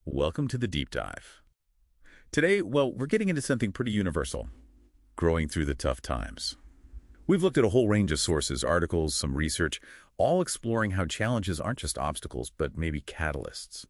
Welcome to the deep dive. Today, we're getting into something pretty universal, growing through the tough times. We've looked at a whole range of sources, articles, some research, all exploring how challenges aren't just obstacles, but maybe catalysts.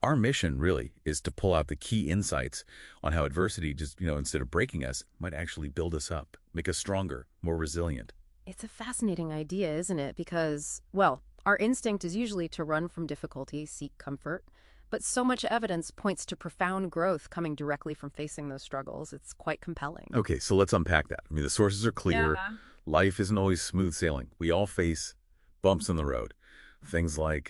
Our mission, really, is to pull out the key insights on how adversity instead of breaking us, might actually build us up, make us stronger, more resilient. It's a fascinating idea, isn't it? Because, well, our instinct is usually to run from difficulty, seek comfort. But so much evidence points to profound growth coming directly from facing those struggles. It's quite compelling. Okay, so let's unpack that. The sources are clear. Yeah. Life isn't always smooth sailing. We all face bumps in the road. Things like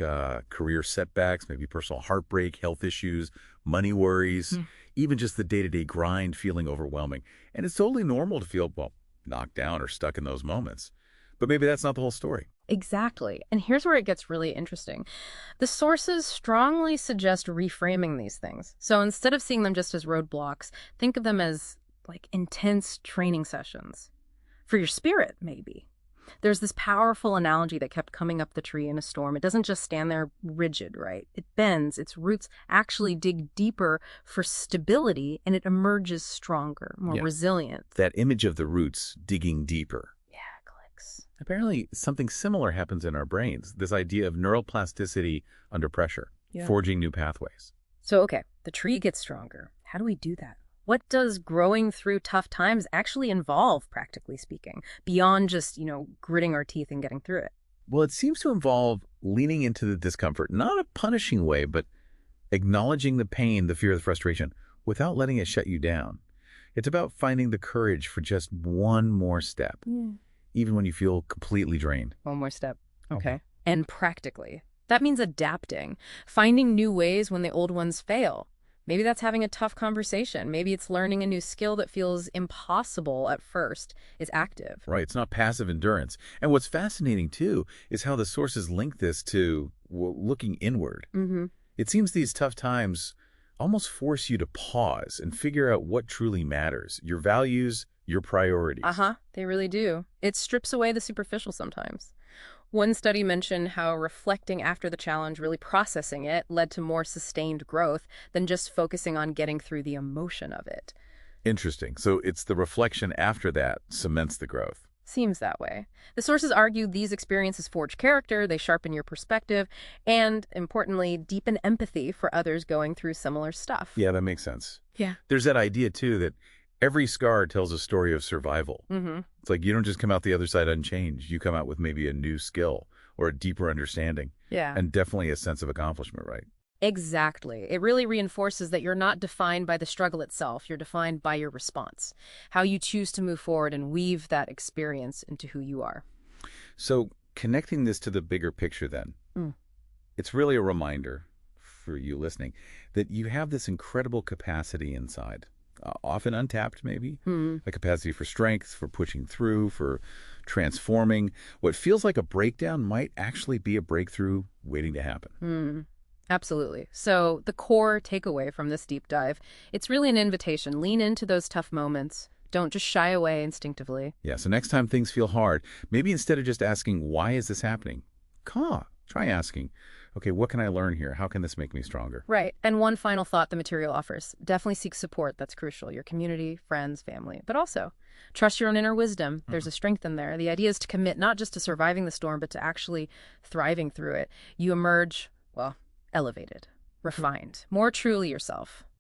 career setbacks, maybe personal heartbreak, health issues, money worries, even just the day-to-day grind feeling overwhelming. And it's totally normal to feel, knocked down or stuck in those moments. But maybe that's not the whole story. Exactly. And here's where it gets really interesting. The sources strongly suggest reframing these things. So instead of seeing them just as roadblocks, think of them as like intense training sessions. For your spirit, maybe. There's this powerful analogy that kept coming up the tree in a storm. It doesn't just stand there rigid, right? It bends, its roots actually dig deeper for stability, and it emerges stronger, more resilient. That image of the roots digging deeper. Yeah, clicks. Apparently, something similar happens in our brains, this idea of neuroplasticity under pressure, forging new pathways. So, okay, the tree gets stronger. How do we do that? What does growing through tough times actually involve, practically speaking, beyond just, gritting our teeth and getting through it? Well, it seems to involve leaning into the discomfort, not a punishing way, but acknowledging the pain, the fear, the frustration, without letting it shut you down. It's about finding the courage for just one more step, even when you feel completely drained. One more step. Okay. And practically, that means adapting, finding new ways when the old ones fail. Maybe that's having a tough conversation. Maybe it's learning a new skill that feels impossible at first. It's active. Right. It's not passive endurance. And what's fascinating, too, is how the sources link this to looking inward. It seems these tough times almost force you to pause and figure out what truly matters, your values, your priorities. They really do. It strips away the superficial sometimes. One study mentioned how reflecting after the challenge, really processing it, led to more sustained growth than just focusing on getting through the emotion of it. Interesting. So it's the reflection after that cements the growth. Seems that way. The sources argue these experiences forge character, they sharpen your perspective, and, importantly, deepen empathy for others going through similar stuff. Yeah, that makes sense. Yeah. There's that idea, too, that every scar tells a story of survival. It's like you don't just come out the other side unchanged. You come out with maybe a new skill or a deeper understanding. Yeah. And definitely a sense of accomplishment, right? Exactly. It really reinforces that you're not defined by the struggle itself. You're defined by your response, how you choose to move forward and weave that experience into who you are. So connecting this to the bigger picture then, it's really a reminder for you listening that you have this incredible capacity inside. Often untapped, maybe, a capacity for strength, for pushing through, for transforming. What feels like a breakdown might actually be a breakthrough waiting to happen. Absolutely. So the core takeaway from this deep dive, it's really an invitation. Lean into those tough moments. Don't just shy away instinctively. Yeah, so next time things feel hard, maybe instead of just asking, why is this happening? Try asking, okay, what can I learn here? How can this make me stronger? Right. And one final thought the material offers. Definitely seek support. That's crucial. Your community, friends, family. But also, trust your own inner wisdom. There's a strength in there. The idea is to commit not just to surviving the storm, but to actually thriving through it. You emerge, elevated, refined, more truly yourself.